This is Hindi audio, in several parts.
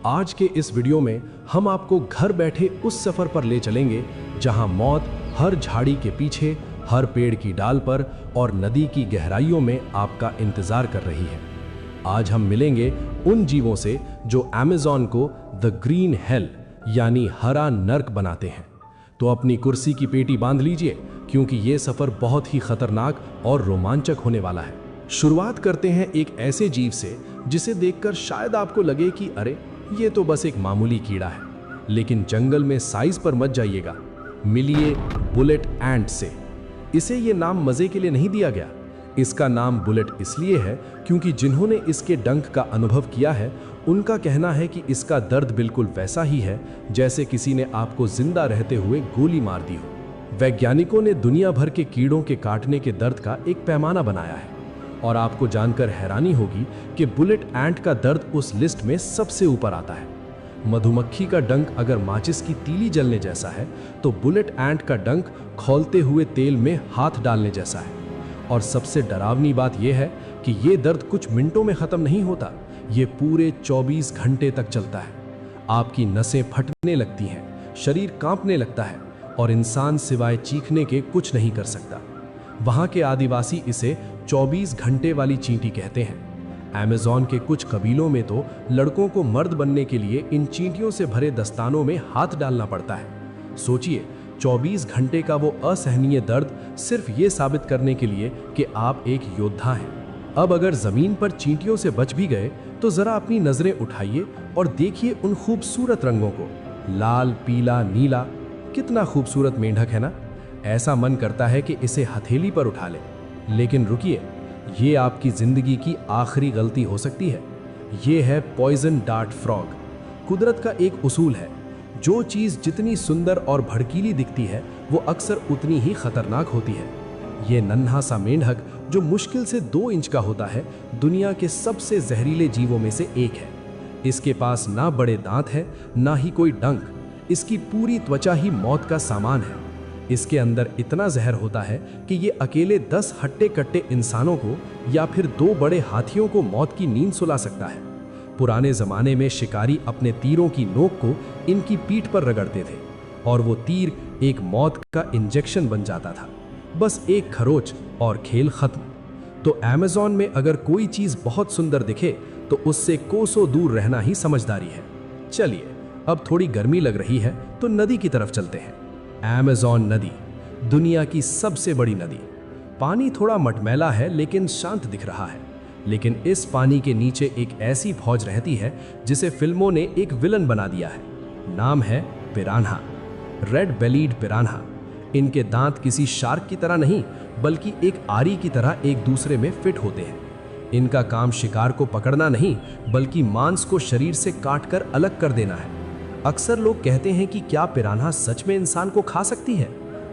आज के इस वीडियो में हम आपको घर बैठे उस सफर पर ले चलेंगे जहां मौत हर झाड़ी के पीछे, हर पेड़ की डाल पर और नदी की गहराइयों में आपका इंतजार कर रही है। आज हम मिलेंगे उन जीवों से जो अमेज़न को द ग्रीन हेल यानी हरा नर्क बनाते हैं। तो अपनी कुर्सी की पेटी बांध लीजिए, क्योंकि ये सफर बहुत ही खतरनाक और रोमांचक होने वाला है। शुरुआत करते हैं एक ऐसे जीव से जिसे देखकर शायद आपको लगे कि अरे ये तो बस एक मामूली कीड़ा है, लेकिन जंगल में साइज पर मत जाइएगा। मिलिए बुलेट एंट से। इसे ये नाम मजे के लिए नहीं दिया गया। इसका नाम बुलेट इसलिए है क्योंकि जिन्होंने इसके डंक का अनुभव किया है उनका कहना है कि इसका दर्द बिल्कुल वैसा ही है जैसे किसी ने आपको जिंदा रहते हुए गोली मार दी हो। वैज्ञानिकों ने दुनिया भर के कीड़ों के काटने के दर्द का एक पैमाना बनाया है और आपको जानकर हैरानी होगी कि बुलेट एंट का दर्द उस लिस्ट में सबसे ऊपर आता है। मधुमक्खी का डंक अगर माचिस की तीली जलने जैसा है तो बुलेट एंट का डंक खौलते हुए तेल में हाथ डालने जैसा है। और सबसे डरावनी बात यह है कि ये दर्द कुछ मिनटों में खत्म नहीं होता, ये पूरे 24 घंटे तक चलता है। आपकी नसें फटने लगती हैं, शरीर कांपने लगता है और इंसान सिवाय चीखने के कुछ नहीं कर सकता। वहां के आदिवासी इसे 24 घंटे वाली चींटी कहते हैं। अमेज़न के कुछ कबीलों में तो लड़कों को मर्द बनने के लिए इन चींटियों से भरे दस्तानों में हाथ डालना पड़ता है। सोचिए, 24 घंटे का वो असहनीय दर्द सिर्फ ये साबित करने के लिए कि आप एक योद्धा हैं। अब अगर जमीन पर चींटियों से बच भी गए तो जरा अपनी नजरें उठाइए और देखिए उन खूबसूरत रंगों को। लाल, पीला, नीला, कितना खूबसूरत मेंढक है ना। ऐसा मन करता है कि इसे हथेली पर उठा ले। लेकिन रुकिए, ये आपकी जिंदगी की आखिरी गलती हो सकती है। ये है पॉइजन डार्ट फ्रॉग। कुदरत का एक उसूल है, जो चीज़ जितनी सुंदर और भड़कीली दिखती है वो अक्सर उतनी ही खतरनाक होती है। ये नन्हा सा मेंढक जो मुश्किल से 2 इंच का होता है, दुनिया के सबसे जहरीले जीवों में से एक है। इसके पास ना बड़े दांत है, ना ही कोई डंक। इसकी पूरी त्वचा ही मौत का सामान है। इसके अंदर इतना जहर होता है कि ये अकेले 10 हट्टे कट्टे इंसानों को या फिर 2 बड़े हाथियों को मौत की नींद सुला सकता है। पुराने जमाने में शिकारी अपने तीरों की नोक को इनकी पीठ पर रगड़ते थे और वो तीर एक मौत का इंजेक्शन बन जाता था। बस एक खरोच और खेल खत्म। तो अमेज़न में अगर कोई चीज बहुत सुंदर दिखे तो उससे कोसों दूर रहना ही समझदारी है। चलिए, अब थोड़ी गर्मी लग रही है तो नदी की तरफ चलते हैं। अमेज़न नदी दुनिया की सबसे बड़ी नदी। पानी थोड़ा मटमैला है लेकिन शांत दिख रहा है। लेकिन इस पानी के नीचे एक ऐसी फौज रहती है जिसे फिल्मों ने एक विलन बना दिया है। नाम है पिरान्हा, रेड बेलीड पिरान्हा। इनके दांत किसी शार्क की तरह नहीं बल्कि एक आरी की तरह एक दूसरे में फिट होते हैं। इनका काम शिकार को पकड़ना नहीं बल्कि मांस को शरीर से काटकर अलग कर देना है। अक्सर लोग कहते हैं कि क्या पिरान्हा सच में इंसान को खा सकती है?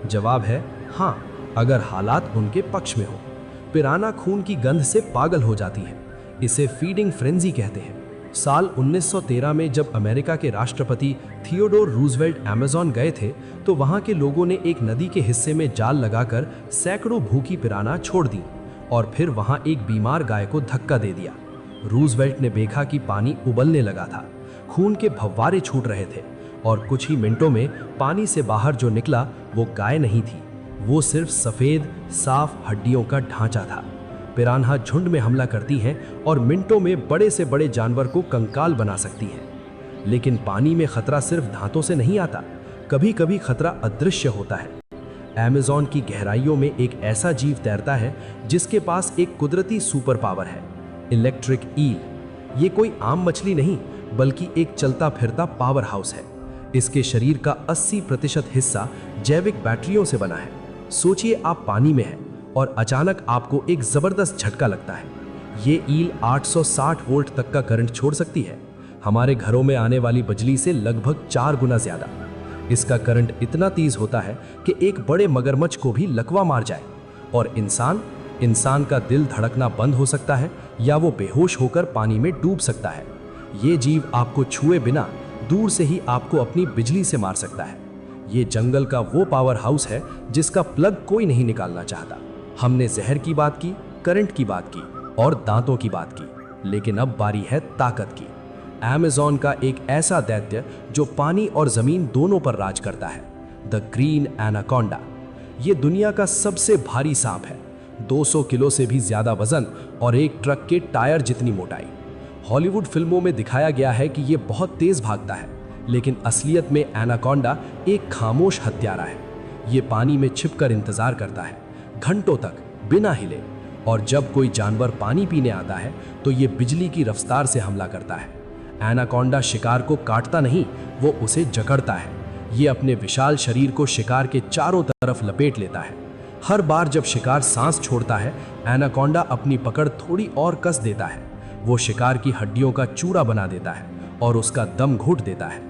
जवाब है हाँ, अगर हालात उनके पक्ष में हो। पिरान्हा खून की गंध से पागल हो जाती है। इसे फीडिंग फ्रेंजी कहते हैं। साल 1913 में जब अमेरिका के राष्ट्रपति थियोडोर रूजवेल्ट अमेज़न गए थे तो वहां के लोगों ने एक नदी के हिस्से में जाल लगाकर सैकड़ों भूखी पिरान्हा छोड़ दी और फिर वहां एक बीमार गाय को धक्का दे दिया। रूजवेल्ट ने देखा कि पानी उबलने लगा था, खून के फव्वारे छूट रहे थे और कुछ ही मिनटों में पानी से बाहर जो निकला वो गाय नहीं थी, वो सिर्फ सफेद साफ हड्डियों का ढांचा था। पिरान्हा झुंड में हमला करती हैं और मिनटों में बड़े से बड़े जानवर को कंकाल बना सकती हैं। लेकिन पानी में खतरा सिर्फ दांतों से नहीं आता, कभी कभी खतरा अदृश्य होता है। अमेज़न की गहराइयों में एक ऐसा जीव तैरता है जिसके पास एक कुदरती सुपर पावर है, इलेक्ट्रिक ईल। ये कोई आम मछली नहीं बल्कि एक चलता फिरता पावर हाउस है। इसके शरीर का 80% हिस्सा जैविक बैटरियों से बना है। सोचिए, आप पानी में हैं और अचानक आपको एक जबरदस्त झटका लगता है। ये ईल 860 वोल्ट तक का करंट छोड़ सकती है, हमारे घरों में आने वाली बिजली से लगभग 4 गुना ज्यादा। इसका करंट इतना तेज होता है कि एक बड़े मगरमच्छ को भी लकवा मार जाए और इंसान का दिल धड़कना बंद हो सकता है या वो बेहोश होकर पानी में डूब सकता है। ये जीव आपको छुए बिना दूर से ही आपको अपनी बिजली से मार सकता है। ये जंगल का वो पावर हाउस है जिसका प्लग कोई नहीं निकालना चाहता। हमने जहर की बात की, करंट की बात की और दांतों की बात की, लेकिन अब बारी है ताकत की। अमेज़न का एक ऐसा दैत्य जो पानी और जमीन दोनों पर राज करता है, द ग्रीन एनाकोंडा। ये दुनिया का सबसे भारी सांप है, 200 किलो से भी ज्यादा वजन और एक ट्रक के टायर जितनी मोटाई। हॉलीवुड फिल्मों में दिखाया गया है कि ये बहुत तेज भागता है, लेकिन असलियत में एनाकोंडा एक खामोश हत्यारा है। ये पानी में छिपकर इंतजार करता है, घंटों तक बिना हिले, और जब कोई जानवर पानी पीने आता है तो ये बिजली की रफ्तार से हमला करता है। एनाकोंडा शिकार को काटता नहीं, वो उसे जकड़ता है। ये अपने विशाल शरीर को शिकार के चारों तरफ लपेट लेता है। हर बार जब शिकार सांस छोड़ता है, एनाकोंडा अपनी पकड़ थोड़ी और कस देता है। वो शिकार की हड्डियों का चूरा बना देता है और उसका दम घोट देता है।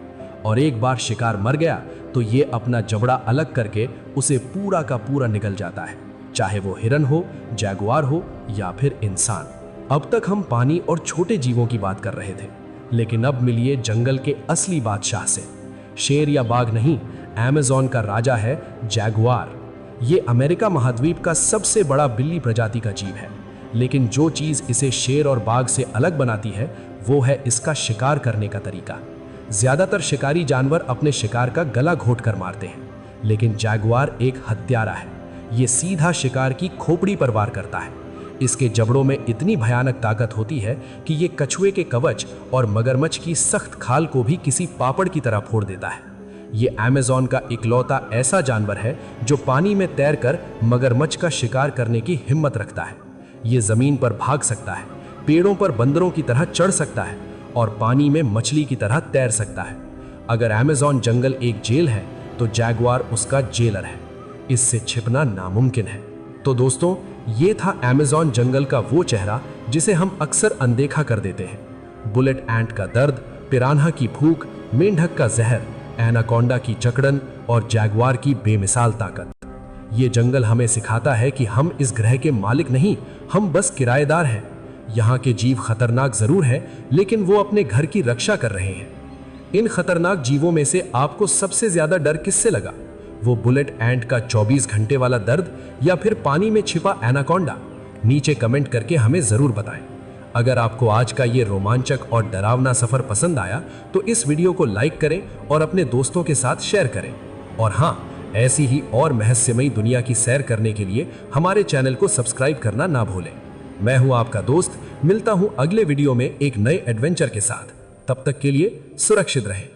और एक बार शिकार मर गया तो ये अपना जबड़ा अलग करके उसे पूरा का पूरा निगल जाता है, चाहे वो हिरन हो, जैगुआर हो या फिर इंसान। अब तक हम पानी और छोटे जीवों की बात कर रहे थे, लेकिन अब मिलिए जंगल के असली बादशाह से। शेर या बाघ नहीं, अमेज़न का राजा है जैगुआर। ये अमेरिका महाद्वीप का सबसे बड़ा बिल्ली प्रजाति का जीव है, लेकिन जो चीज इसे शेर और बाघ से अलग बनाती है वो है इसका शिकार करने का तरीका। ज्यादातर शिकारी जानवर अपने शिकार का गला घोट कर मारते हैं, लेकिन जैगुआर एक हत्यारा है। ये सीधा शिकार की खोपड़ी पर वार करता है। इसके जबड़ों में इतनी भयानक ताकत होती है कि ये कछुए के कवच और मगरमच्छ की सख्त खाल को भी किसी पापड़ की तरह फोड़ देता है। ये अमेज़न का इकलौता ऐसा जानवर है जो पानी में तैरकर मगरमच्छ का शिकार करने की हिम्मत रखता है। ये जमीन पर भाग सकता है, पेड़ों पर बंदरों की तरह चढ़ सकता है और पानी में मछली की तरह तैर सकता है। अगर अमेज़न जंगल एक जेल है तो जैगुआर उसका जेलर है। इससे छिपना नामुमकिन है। तो दोस्तों, ये था अमेज़न जंगल का वो चेहरा जिसे हम अक्सर अनदेखा कर देते हैं। बुलेट एंट का दर्द, पिरान्हा की भूख, मेंढक का जहर, एनाकोंडा की जकड़न और जैगुआर की बेमिसाल ताकत। ये जंगल हमें सिखाता है कि हम इस ग्रह के मालिक नहीं, हम बस किराएदार हैं। यहाँ के जीव खतरनाक जरूर हैं, लेकिन वो अपने घर की रक्षा कर रहे हैं। इन खतरनाक जीवों में से आपको सबसे ज्यादा डर किससे लगा? वो बुलेट एंट का 24 घंटे वाला दर्द या फिर पानी में छिपा एनाकोंडा? नीचे कमेंट करके हमें जरूर बताएं। अगर आपको आज का ये रोमांचक और डरावना सफर पसंद आया तो इस वीडियो को लाइक करें और अपने दोस्तों के साथ शेयर करें। और हाँ, ऐसी ही और रहस्यमयी दुनिया की सैर करने के लिए हमारे चैनल को सब्सक्राइब करना ना भूलें। मैं हूं आपका दोस्त, मिलता हूं अगले वीडियो में एक नए एडवेंचर के साथ। तब तक के लिए सुरक्षित रहें।